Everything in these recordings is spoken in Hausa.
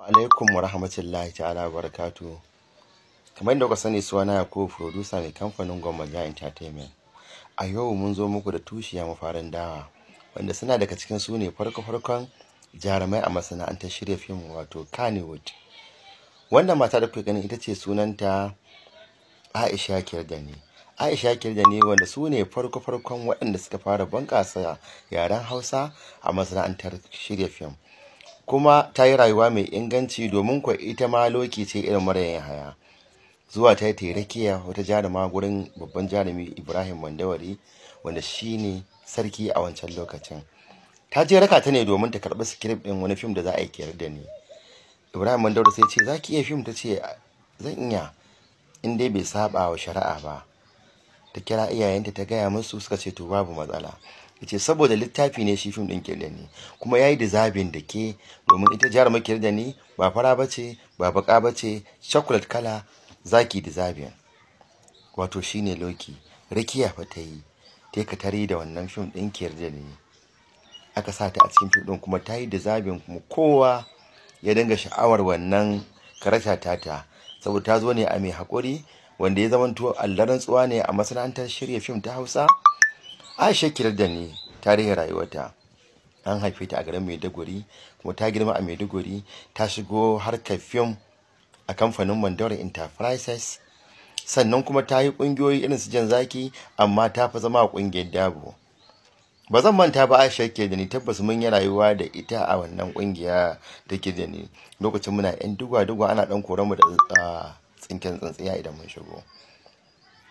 Alaikum wa rahmatullahi ta'ala wa barakatu. Kamar yadda kuka sani, suna Yakubu, producer mai kamfanin Gwammaja Entertainment. A yau mun zo muku da tushiya mafarin dawa, wanda suna daga cikin su ne farko-farkon jarumai a masana'antar shirya fim wato Kannywood. Wannan mata da kuka gani ita ce sunanta Aisha Kirdani. Aisha Kirdani wanda su ne farko-farkon waɗanda suka fara bunƙasa yaren Hausa a masana'antar shirya fim. Kuma ta yi rayuwa mai inganci domin kuwa ita ma loki ce irin marayin haya. Zuwa ta yi rakiya wata jaruma gurin babban jarumi Ibrahim Mandawari, wanda shi ne sarki a wancan lokacin. Ta je raka ta ne domin ta karɓi script ɗin wani fim da za a yi Kirdani. Ibrahim Mandawari sai ce, za ki iya fim? Ta ce, zan iya, in dai bai saba wa shari'a ba. Ta kira iyayenta ta gaya musu, suka ce to babu matsala. Yace saboda littafi ne shi fim din Kirdani, kuma yayi deserving da ke, domin ita jarumar Kirdani ba fara bace ba baka bace, chocolate kala zaki deserving. Wato shine Loki. Rakiya fa ta yi ta ka tare da wannan fim din Kirdani, aka sa ta a cikin fim din kuma ta yi deserving, kuma kowa ya dinga sha'awar wannan karata tata, saboda ta zo ne a mai haƙuri wanda ya zamanto allaran tsuwa ne a masana'antar shirya fim ta Hausa. Aisha Kirdani tarihin rayuwarta: an haife ta a garin Maiduguri, kuma ta girma a Maiduguri. Ta shigo harkar fim a kamfanin Mandawari Enterprises, sannan kuma ta yi ƙungiyoyi irin su Jan Zaki, amma ta fi zama a ƙungiyar Dabo. Ba zan manta ba, Aisha Kirdani tabbas mun yi rayuwa da ita a wannan ƙungiya ta Kirdani lokacin muna yan dugwa ana ɗan koran mu da tsinken tsantsiya idan mun shigo.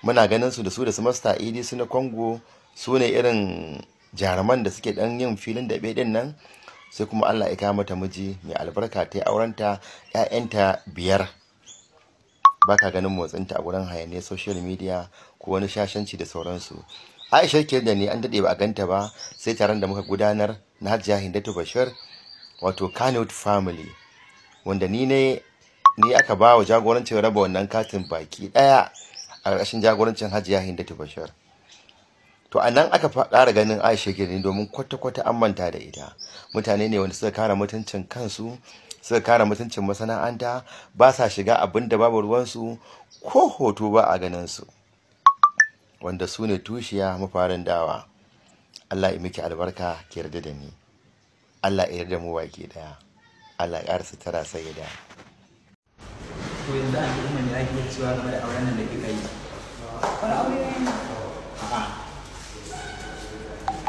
Muna ganin su da su Master Idi, su na Kongo, su ne irin jaruman da suke dan yin filin da bai din nan. Sai kuma Allah ya kawo mata miji mai albarka, ta yi aurenta, ƴaƴanta 5. Baka ganin motsinta a gurin hayaniyar social media ko wani shashanci da sauransu. Aisha Kirdani an dade ba a ganta ba, sai taron da muka gudanar na Hajiya Hindatu Bashir, wato Kannywood family, wanda ni aka ba wa jagorancin raba wannan katin baki daya a ƙarƙashin jagorancin Hajiya Hindatu Bashir. To a nan aka ƙara ganin Aisha Kirdani, domin kwata-kwata an manta da ita. Mutane ne wanda suka kare mutuncin kansu, suka kare mutuncin masana'anta, ba sa shiga abin da babu ruwansu, ko hoto ba a ganin su, wanda su ne tushiya mafarin dawa. Allah ya miki albarka, ki yarda da ni. Allah ya yarda mu baki daya. Allah ya ƙara sutura sai da. To yanzu an yi mai ake cewa game da auren nan da kika yi. Wani aure ne?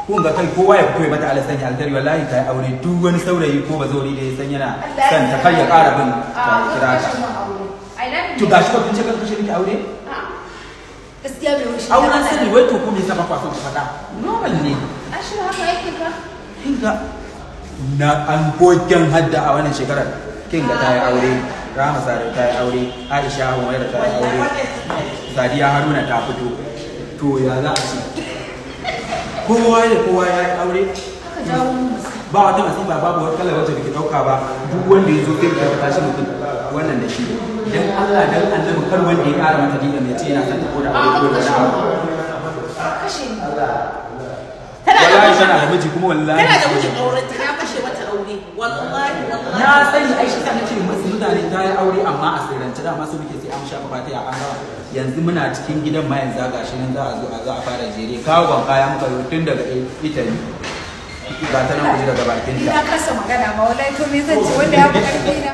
Kun ga kai kowa ya fito ya mata Allah sanya alkhairi, wallahi ta yi aure. Duk wani saurayi ko bazauri da ya san yana san ta kai ya ƙara bin ta kira ta. To gashi ko kin ce kan kashe miki aure? Gaskiya bai wuce. Auren sani wai to ko me yasa ba kwa son faɗa? Normal ne. Ashe haka yake ka? Kinga na an gogen hadda a wannan shekarar. Kinga ta yi aure, Rahama Sare ta yi aure, Aisha Humaira ta yi aure, Sadiya Haruna ta fito. To ya za a ce? Kowa da kowa ya yi aure, ba wata masifa, babu wata kalar wacce da ke ɗauka ba. Duk wanda ya zo kai ka tashi mutum wannan da shi. Dan Allah dan Annabi kar wanda ya ƙara mata dina mai ce yana son ta ko da aure ko da wani abu. Kashe ni. Wallahi tana da miji, kuma wallahi tana da mijin auren ta, na kashe mata aure. Wallahi na sani. Aisha ta nace musu mutane ta yi aure amma a sirrance, da ma su muke sai an shafa fatiha an gama. Yanzu muna cikin gidan ma yanzu gashi nan za a fara jere kawo kaya muka yi tun daga Italy. Ga ta nan kuje daga bakin ta. Ina kasa magana ma wallahi, to me zan ce wanda ya fi ƙarfi na.